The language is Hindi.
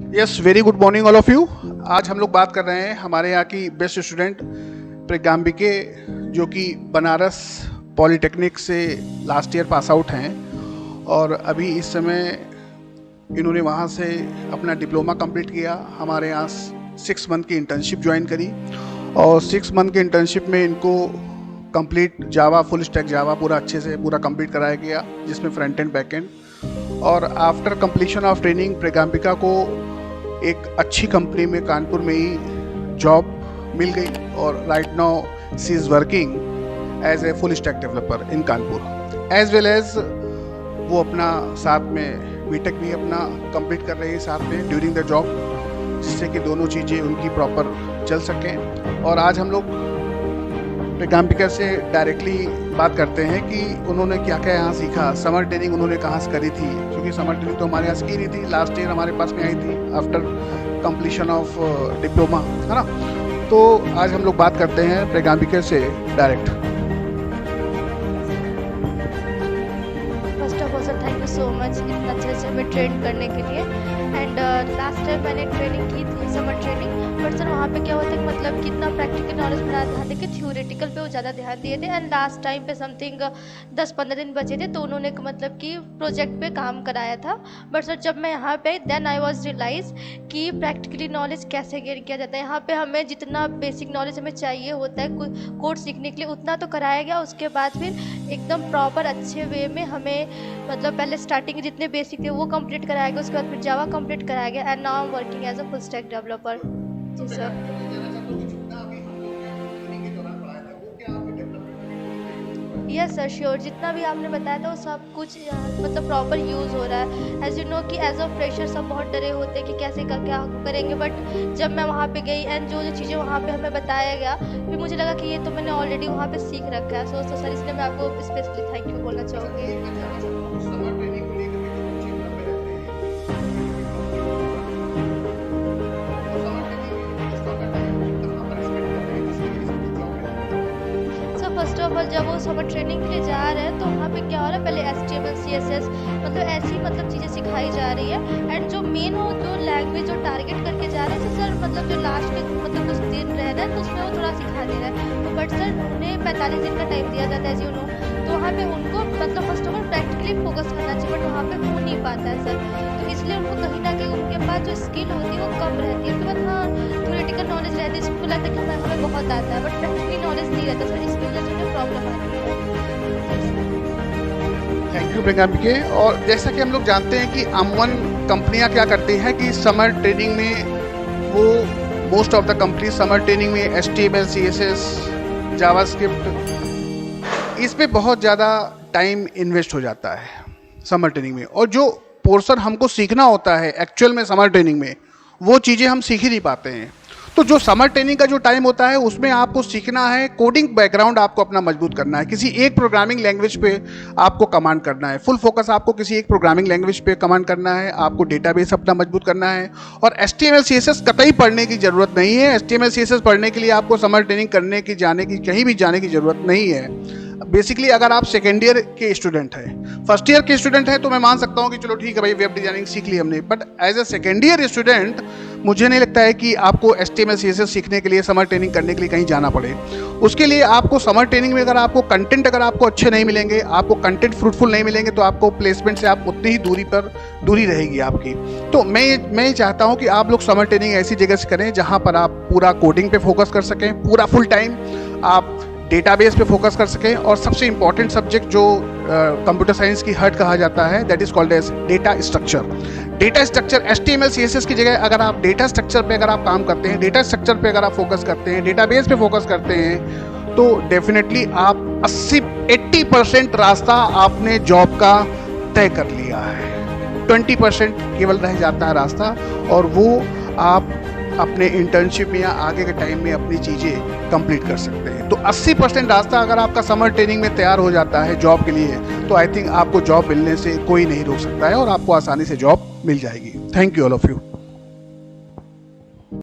Yes, very good morning all of you. आज हम लोग बात कर रहे हैं हमारे यहाँ की बेस्ट स्टूडेंट प्रज्ञाम्बिके, जो कि बनारस पॉलिटेक्निक से लास्ट ईयर पास आउट हैं और अभी इस समय इन्होंने वहाँ से अपना डिप्लोमा कंप्लीट किया। हमारे यहाँ 6 मंथ की इंटर्नशिप ज्वाइन करी और 6 मंथ की इंटर्नशिप में इनको कंप्लीट जावा, फुल स्टैक जावा पूरा अच्छे से पूरा कंप्लीट कराया गया, जिसमें फ्रंट एंड बैक एंड। और आफ्टर कंप्लीशन ऑफ ट्रेनिंग प्रज्ञाम्बिका को एक अच्छी कंपनी में कानपुर में ही जॉब मिल गई और right now she is working as a full stack developer in Kanpur, as well as वो अपना साथ में बीटेक भी अपना कंप्लीट कर रही है साथ में ड्यूरिंग द जॉब, जिससे कि दोनों चीज़ें उनकी प्रॉपर चल सकें। और आज हम लोग प्रज्ञाम्बिका से डायरेक्टली बात करते हैं कि उन्होंने क्या क्या यहाँ सीखा, समर ट्रेनिंग उन्होंने कहाँ से करी थी, क्योंकि समर ट्रेनिंग तो हमारे यहाँ से की नहीं थी, लास्ट ईयर हमारे पास में आई थी आफ्टर कंप्लीशन ऑफ डिप्लोमा, है ना। तो आज हम लोग बात करते हैं प्रज्ञाम्बिका से direct. First of all sir, thank you so much इतना अच्छे से हमें ट्रेन करने के लिए। एंड लास्ट टाइम मैंने ट्रेनिंग की थी, समर ट्रेनिंग, बट सर वहाँ पे क्या होता है कि मतलब कितना प्रैक्टिकल नॉलेज पर ध्यान दे कि थ्योरेटिकल पे वो ज़्यादा ध्यान दिए थे। एंड लास्ट टाइम पे समथिंग 10-15 दिन बचे थे, तो उन्होंने मतलब कि प्रोजेक्ट पे काम कराया था। बट सर जब मैं यहाँ पे देन आई वाज रियलाइज कि प्रैक्टिकली नॉलेज कैसे गेन किया जाता है। यहाँ पे हमें जितना बेसिक नॉलेज हमें चाहिए होता है कोड सीखने के लिए उतना तो कराया गया, उसके बाद फिर एकदम प्रॉपर अच्छे वे में हमें मतलब पहले स्टार्टिंग जितने बेसिक थे वो कंप्लीट कराया गया, उसके बाद फिर जावा कंप्लीट कराया गया। And now I am working as a full stack developer. जी सर। यस सर, श्योर, जितना भी आपने बताया था वो सब कुछ मतलब प्रॉपर यूज़ हो रहा है। एज यू नो कि एज अ फ्रेशर सब बहुत डरे होते हैं कि कैसे क्या करेंगे, बट जब मैं वहाँ पे गई एंड जो चीज़ें वहाँ पे हमें बताया गया, फिर मुझे लगा कि ये तो मैंने ऑलरेडी वहाँ पे सीख रखा है। सो सर इसलिए मैं आपको स्पेशली थैंक यू बोलना चाहूँगी। फर्स्ट ऑफ ऑल जब वो समर ट्रेनिंग के लिए जा रहे हैं तो वहाँ पे क्या हो रहा है, पहले HTML CSS मतलब ऐसी मतलब चीज़ें सिखाई जा रही है। एंड जो मेन हो जो लैंग्वेज जो टारगेट करके जा रहे हैं सर, मतलब जो लास्ट में मतलब कुछ दिन रह रहा है तो उसमें वो थोड़ा सिखा दे रहा है। तो बट सर उन्हें 45 दिन का टाइम दिया जाता है, एज यू नो, तो वहाँ पे उनको मतलब first of all practically focus करना चाहिए, बट वहाँ पे हो नहीं पाता है सर। तो इसलिए उनको कहीं ना कहीं उनके पास जो स्किल होती है वो कम रहती है। उसके बाद हाँ थ्योरेटिकल नॉलेज रहती है, इसको लगता है कि हमें बहुत आता है, बट प्रैक्टिकली नॉलेज नहीं रहता सर, इसकी वजह से प्रॉब्लम आती है। थैंक यू प्रज्ञाम्बिके। और जैसा कि हम लोग जानते हैं कि अमवन कंपनियां क्या करती हैं कि समर ट्रेनिंग में वो most of the company summer training में HTML CSS जावास्क्रिप्ट इस पे बहुत ज़्यादा टाइम इन्वेस्ट हो जाता है समर ट्रेनिंग में, और जो पोर्शन हमको सीखना होता है एक्चुअल में समर ट्रेनिंग में वो चीज़ें हम सीख ही नहीं पाते हैं। तो जो समर ट्रेनिंग का जो टाइम होता है उसमें आपको सीखना है, कोडिंग बैकग्राउंड आपको अपना मजबूत करना है, किसी एक प्रोग्रामिंग लैंग्वेज पे आपको कमांड करना है, फुल फोकस आपको किसी एक प्रोग्रामिंग लैंग्वेज पे कमांड करना है, आपको डेटाबेस अपना मजबूत करना है। और HTML CSS कतई पढ़ने की ज़रूरत नहीं है। HTML CSS पढ़ने के लिए आपको समर ट्रेनिंग करने की कहीं भी जाने की ज़रूरत नहीं है। बेसिकली अगर आप सेकेंड ईयर के स्टूडेंट हैं, फर्स्ट ईयर के स्टूडेंट हैं तो मैं मान सकता हूँ कि चलो ठीक है भाई वेब डिजाइनिंग सीख ली हमने, but as a second year student मुझे नहीं लगता है कि आपको HTML CSS सीखने के लिए समर ट्रेनिंग करने के लिए कहीं जाना पड़े। उसके लिए आपको समर ट्रेनिंग में अगर आपको अच्छे नहीं मिलेंगे, आपको कंटेंट फ्रूटफुल नहीं मिलेंगे, तो आपको प्लेसमेंट से आप उतनी ही दूरी रहेगी आपकी। तो मैं चाहता हूँ कि आप लोग समर ट्रेनिंग ऐसी जगह से करें जहाँ पर आप पूरा कोडिंग पे फोकस कर सकें, पूरा फुल टाइम आप डेटाबेस पे फोकस कर सकें, और सबसे इंपॉर्टेंट सब्जेक्ट जो कंप्यूटर साइंस की हर्ट कहा जाता है that is called as data structure. HTML CSS की जगह अगर आप डेटा स्ट्रक्चर पे अगर आप काम करते हैं, डेटा स्ट्रक्चर पे अगर आप फोकस करते हैं, डेटाबेस पे फोकस करते हैं, तो डेफिनेटली आप 80% रास्ता आपने जॉब का तय कर लिया है। 20% केवल रह जाता है रास्ता, और वो आप अपने इंटर्नशिप में या आगे के टाइम में अपनी चीज़ें कंप्लीट कर सकते हैं। तो 80% रास्ता अगर आपका समर ट्रेनिंग में तैयार हो जाता है जॉब के लिए, तो आई थिंक आपको जॉब मिलने से कोई नहीं रोक सकता है और आपको आसानी से जॉब मिल जाएगी। Thank you all of you.